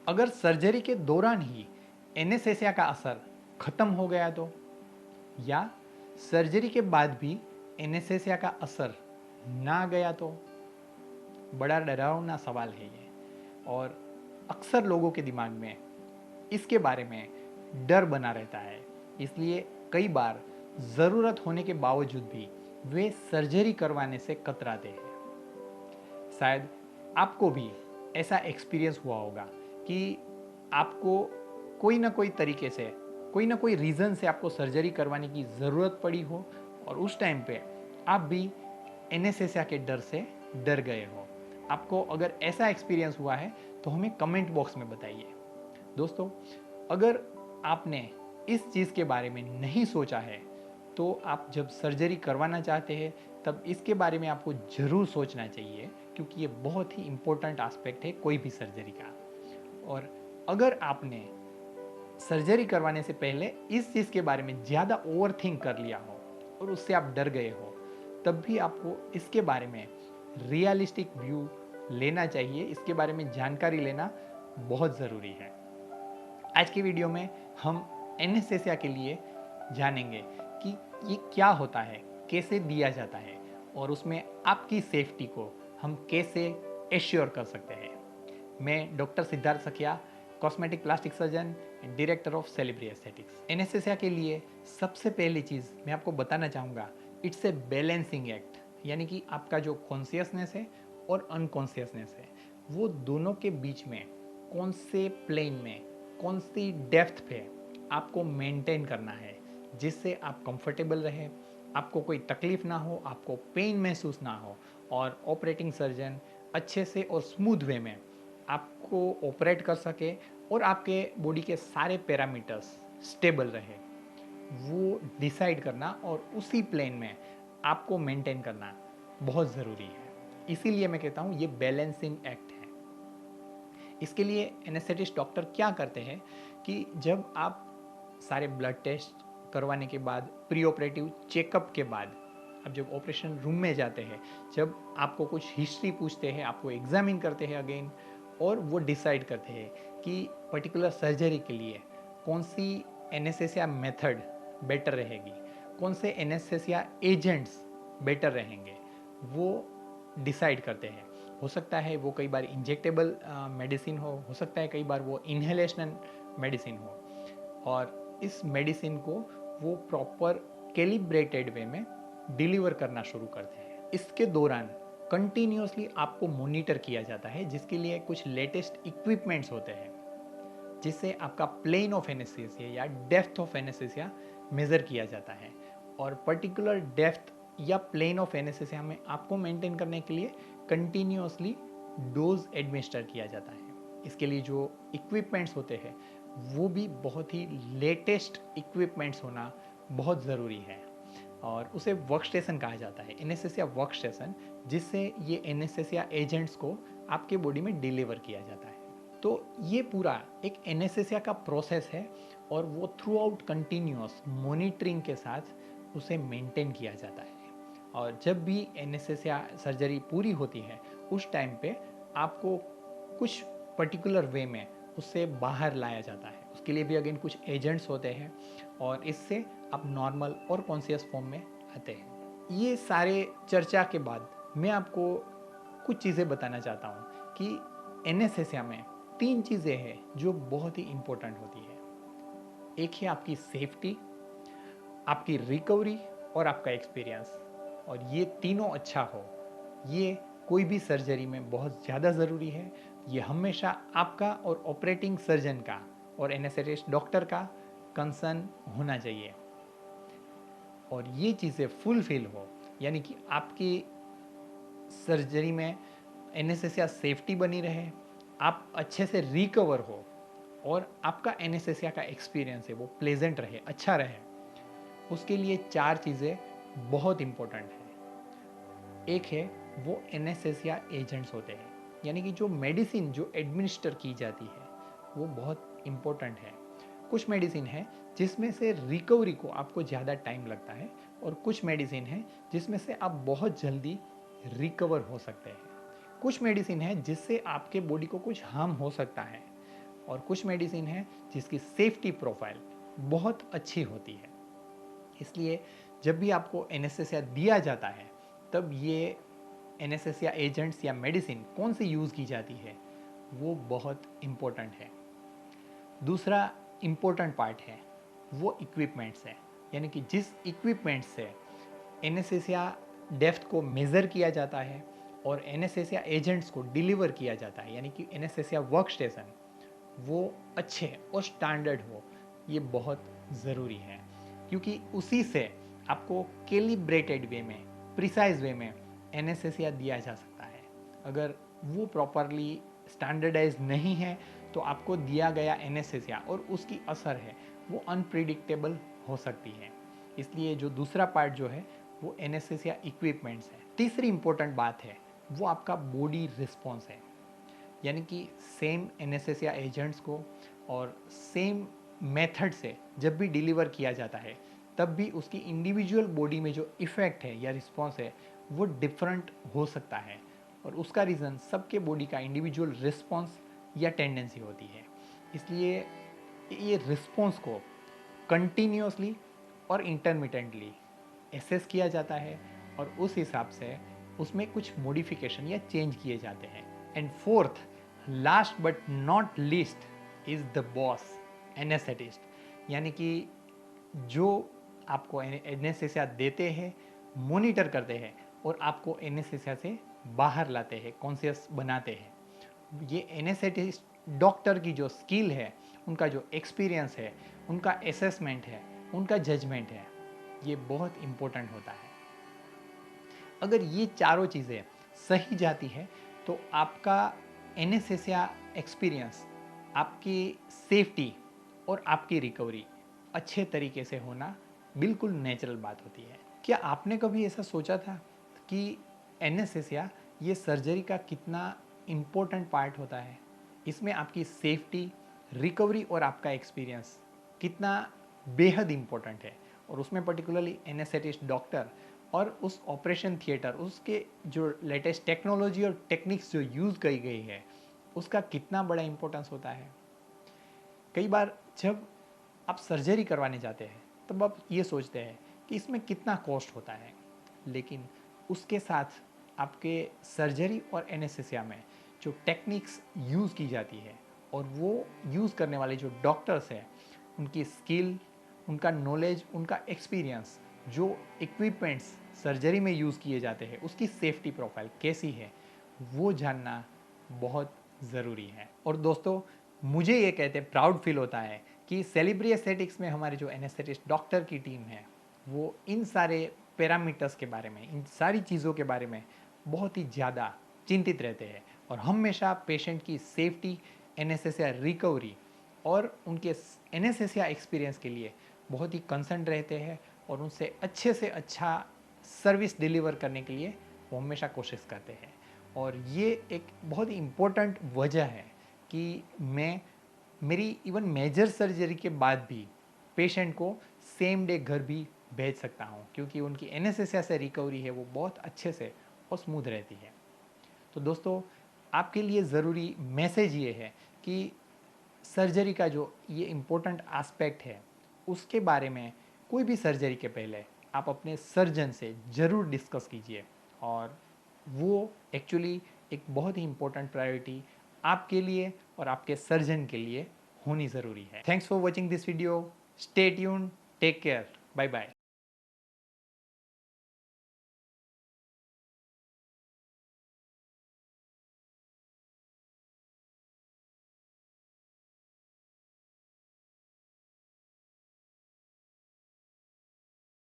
अगर सर्जरी के दौरान ही एनेस्थेसिया का असर खत्म हो गया तो, या सर्जरी के बाद भी एनेस्थेसिया का असर ना गया तो? बड़ा डरावना सवाल है ये, और अक्सर लोगों के दिमाग में इसके बारे में डर बना रहता है। इसलिए कई बार ज़रूरत होने के बावजूद भी वे सर्जरी करवाने से कतराते हैं। शायद आपको भी ऐसा एक्सपीरियंस हुआ होगा कि आपको कोई ना कोई तरीके से, कोई ना कोई रीज़न से आपको सर्जरी करवाने की ज़रूरत पड़ी हो, और उस टाइम पे आप भी एनेस्थेसिया के डर से डर गए हो। आपको अगर ऐसा एक्सपीरियंस हुआ है तो हमें कमेंट बॉक्स में बताइए। दोस्तों, अगर आपने इस चीज़ के बारे में नहीं सोचा है तो आप जब सर्जरी करवाना चाहते हैं तब इसके बारे में आपको ज़रूर सोचना चाहिए, क्योंकि ये बहुत ही इम्पोर्टेंट एस्पेक्ट है कोई भी सर्जरी का। और अगर आपने सर्जरी करवाने से पहले इस चीज़ के बारे में ज़्यादा ओवर थिंक कर लिया हो और उससे आप डर गए हो, तब भी आपको इसके बारे में रियलिस्टिक व्यू लेना चाहिए। इसके बारे में जानकारी लेना बहुत ज़रूरी है। आज की वीडियो में हम एनेस्थेसिया के लिए जानेंगे कि ये क्या होता है, कैसे दिया जाता है, और उसमें आपकी सेफ्टी को हम कैसे एश्योर कर सकते हैं। मैं doctor Siddharth Sakhiya, cosmetic plastic surgeon and director of Celebri Aesthetics. Anaesthesia के लिए सबसे पहली चीज़ मैं आपको बताना चाहूँगा, इट्स ए बैलेंसिंग एक्ट। यानी कि आपका जो कॉन्शियसनेस है और अनकॉन्शियसनेस है, वो दोनों के बीच में कौन से प्लेन में, कौन सी डेप्थ पे आपको मेंटेन करना है, जिससे आप कंफर्टेबल रहे, आपको कोई तकलीफ ना हो, आपको पेन महसूस ना हो, और ऑपरेटिंग सर्जन अच्छे से और स्मूथ वे में आपको ऑपरेट कर सके और आपके बॉडी के सारे पैरामीटर्स स्टेबल रहे, वो डिसाइड करना और उसी प्लेन में आपको मेंटेन करना बहुत ज़रूरी है। इसीलिए मैं कहता हूँ ये बैलेंसिंग एक्ट है। इसके लिए एनेस्थेटिस्ट डॉक्टर क्या करते हैं कि जब आप सारे ब्लड टेस्ट करवाने के बाद, प्री ऑपरेटिव चेकअप के बाद, आप जब ऑपरेशन रूम में जाते हैं, जब आपको कुछ हिस्ट्री पूछते हैं, आपको एग्जामिन करते हैं अगेन, और वो डिसाइड करते हैं कि पर्टिकुलर सर्जरी के लिए कौन सी एनेस्थेसिया मेथड बेटर रहेगी, कौन से एनेस्थेसिया एजेंट्स बेटर रहेंगे, वो डिसाइड करते हैं। हो सकता है वो कई बार इंजेक्टेबल मेडिसिन हो सकता है कई बार वो इन्हेलेशनल मेडिसिन हो, और इस मेडिसिन को वो प्रॉपर कैलिब्रेटेड वे में डिलीवर करना शुरू करते हैं। इसके दौरान कंटिन्यूसली आपको मॉनिटर किया जाता है, जिसके लिए कुछ लेटेस्ट इक्विपमेंट्स होते हैं, जिससे आपका प्लेन ऑफ एनेस्थेसिया या डेप्थ ऑफ एनेस्थेसिया मेज़र किया जाता है। और पर्टिकुलर डेप्थ या प्लेन ऑफ एनेस्थेसिया में आपको मेंटेन करने के लिए कंटिन्यूसली डोज एडमिनिस्टर किया जाता है। इसके लिए जो इक्विपमेंट्स होते हैं वो भी बहुत ही लेटेस्ट इक्विपमेंट्स होना बहुत ज़रूरी है, और उसे वर्क स्टेशन कहा जाता है, एनेस्थेसिया वर्क स्टेशन, जिससे ये एनेस्थेसिया एजेंट्स को आपके बॉडी में डिलीवर किया जाता है। तो ये पूरा एक एनेस्थेसिया का प्रोसेस है, और वो थ्रू आउट कंटिन्यूस मॉनिटरिंग के साथ उसे मेंटेन किया जाता है। और जब भी एनेस्थेसिया सर्जरी पूरी होती है उस टाइम पे आपको कुछ पर्टिकुलर वे में उससे बाहर लाया जाता है। उसके लिए भी अगेन कुछ एजेंट्स होते हैं, और इससे आप नॉर्मल और कॉन्शियस फॉर्म में आते हैं। ये सारे चर्चा के बाद मैं आपको कुछ चीज़ें बताना चाहता हूँ कि एनेस्थेसिया में 3 चीज़ें हैं जो बहुत ही इम्पोर्टेंट होती है। एक है आपकी सेफ्टी, आपकी रिकवरी और आपका एक्सपीरियंस। और ये तीनों अच्छा हो, ये कोई भी सर्जरी में बहुत ज़्यादा ज़रूरी है। ये हमेशा आपका और ऑपरेटिंग सर्जन का और एनेस्थेटिस्ट डॉक्टर का कंसर्न होना चाहिए, और ये चीज़ें फुलफिल हो, यानी कि आपकी सर्जरी में एनेस्थेसिया सेफ्टी बनी रहे, आप अच्छे से रिकवर हो, और आपका एनेस्थेसिया का एक्सपीरियंस है वो प्लेजेंट रहे, अच्छा रहे। उसके लिए 4 चीज़ें बहुत इम्पोर्टेंट है। एक है वो एनेस्थेसिया एजेंट्स होते हैं, यानी कि जो मेडिसिन जो एडमिनिस्टर की जाती है वो बहुत इम्पोर्टेंट है। कुछ मेडिसिन है जिसमें से रिकवरी को आपको ज़्यादा टाइम लगता है, और कुछ मेडिसिन है जिसमें से आप बहुत जल्दी रिकवर हो सकते हैं। कुछ मेडिसिन है जिससे आपके बॉडी को कुछ हार्म हो सकता है, और कुछ मेडिसिन है जिसकी सेफ्टी प्रोफाइल बहुत अच्छी होती है। इसलिए जब भी आपको एनेस्थेसिया दिया जाता है तब ये एनेस्थेसिया एजेंट्स या मेडिसिन कौन सी यूज़ की जाती है वो बहुत इम्पोर्टेंट है। दूसरा इम्पोर्टेंट पार्ट है वो इक्विपमेंट्स है, यानी कि जिस इक्विपमेंट से एनेस्थेसिया डेप्थ को मेज़र किया जाता है और एनेस्थेसिया एजेंट्स को डिलीवर किया जाता है, यानी कि एनेस्थेसिया वर्क स्टेशन वो अच्छे और स्टैंडर्ड हो, ये बहुत ज़रूरी है। क्योंकि उसी से आपको कैलिब्रेटेड वे में, प्रिसाइज वे में एनेस्थेसिया दिया जा सकता है। अगर वो प्रॉपरली स्टैंडर्डाइज नहीं है तो आपको दिया गया एनेस्थेसिया और उसकी असर है वो अनप्रिडिक्टेबल हो सकती है। इसलिए जो दूसरा पार्ट जो है वो एनेस्थेसिया इक्विपमेंट्स है। तीसरी इंपॉर्टेंट बात है वो आपका बॉडी रिस्पॉन्स है, यानी कि सेम एनेस्थेसिया एजेंट्स को और सेम मेथड से जब भी डिलीवर किया जाता है तब भी उसकी इंडिविजुअल बॉडी में जो इफ़ेक्ट है या रिस्पॉन्स है वो डिफरेंट हो सकता है। और उसका रीज़न सबके बॉडी का इंडिविजुअल रिस्पॉन्स या टेंडेंसी होती है। इसलिए ये रिस्पॉन्स को कंटिन्यूसली और इंटरमिटेंटली एसेस किया जाता है और उस हिसाब से उसमें कुछ मॉडिफिकेशन या चेंज किए जाते हैं। And fourth, last but not least is the boss, anaesthetist, यानी कि जो आपको एनेस्थेसिया देते हैं, मॉनिटर करते हैं और आपको एनेस्थेसिया से बाहर लाते हैं, कॉन्शियस बनाते हैं। ये एनेस्थेटिस्ट डॉक्टर की जो स्किल है, उनका जो एक्सपीरियंस है, उनका असेसमेंट है, उनका जजमेंट है, ये बहुत इम्पोर्टेंट होता है। अगर ये चारों चीज़ें सही जाती है तो आपका एनेस्थेसिया एक्सपीरियंस, आपकी सेफ्टी और आपकी रिकवरी अच्छे तरीके से होना बिल्कुल नेचुरल बात होती है। क्या आपने कभी ऐसा सोचा था कि एनेस्थेसिया ये सर्जरी का कितना इम्पोर्टेंट पार्ट होता है? इसमें आपकी सेफ्टी, रिकवरी और आपका एक्सपीरियंस कितना बेहद इम्पोर्टेंट है। और उसमें पर्टिकुलरली एनेस्थेटिस्ट डॉक्टर और उस ऑपरेशन थिएटर, उसके जो लेटेस्ट टेक्नोलॉजी और टेक्निक्स जो यूज़ की गई है उसका कितना बड़ा इम्पोर्टेंस होता है। कई बार जब आप सर्जरी करवाने जाते हैं तब आप ये सोचते हैं कि इसमें कितना कॉस्ट होता है, लेकिन उसके साथ आपके सर्जरी और एनेस्थेसिया में जो टेक्निक्स यूज़ की जाती है और वो यूज़ करने वाले जो डॉक्टर्स हैं उनकी स्किल, उनका नॉलेज, उनका एक्सपीरियंस, जो इक्विपमेंट्स सर्जरी में यूज़ किए जाते हैं उसकी सेफ्टी प्रोफाइल कैसी है वो जानना बहुत ज़रूरी है। और दोस्तों, मुझे ये कहते प्राउड फील होता है कि सेलिब्री एस्थेटिक्स में हमारे जो एनेस्थेटिस्ट डॉक्टर की टीम है वो इन सारे पैरामीटर्स के बारे में, इन सारी चीज़ों के बारे में बहुत ही ज़्यादा चिंतित रहते हैं और हमेशा पेशेंट की सेफ्टी, एनेस्थेसिया रिकवरी और उनके एनेस्थेसिया एक्सपीरियंस के लिए बहुत ही कंसर्न रहते हैं और उनसे अच्छे से अच्छा सर्विस डिलीवर करने के लिए वो हमेशा कोशिश करते हैं। और ये एक बहुत ही इम्पोर्टेंट वजह है कि मैं मेरी इवन मेजर सर्जरी के बाद भी पेशेंट को सेम डे घर भी भेज सकता हूँ, क्योंकि उनकी एनेस्थेसिया से रिकवरी है वो बहुत अच्छे से और स्मूथ रहती है। तो दोस्तों, आपके लिए ज़रूरी मैसेज ये है कि सर्जरी का जो ये इम्पोर्टेंट एस्पेक्ट है उसके बारे में कोई भी सर्जरी के पहले आप अपने सर्जन से ज़रूर डिस्कस कीजिए, और वो एक्चुअली एक बहुत ही इम्पोर्टेंट प्रायोरिटी आपके लिए और आपके सर्जन के लिए होनी ज़रूरी है। Thanks for watching this video. Stay tuned, take care, bye bye.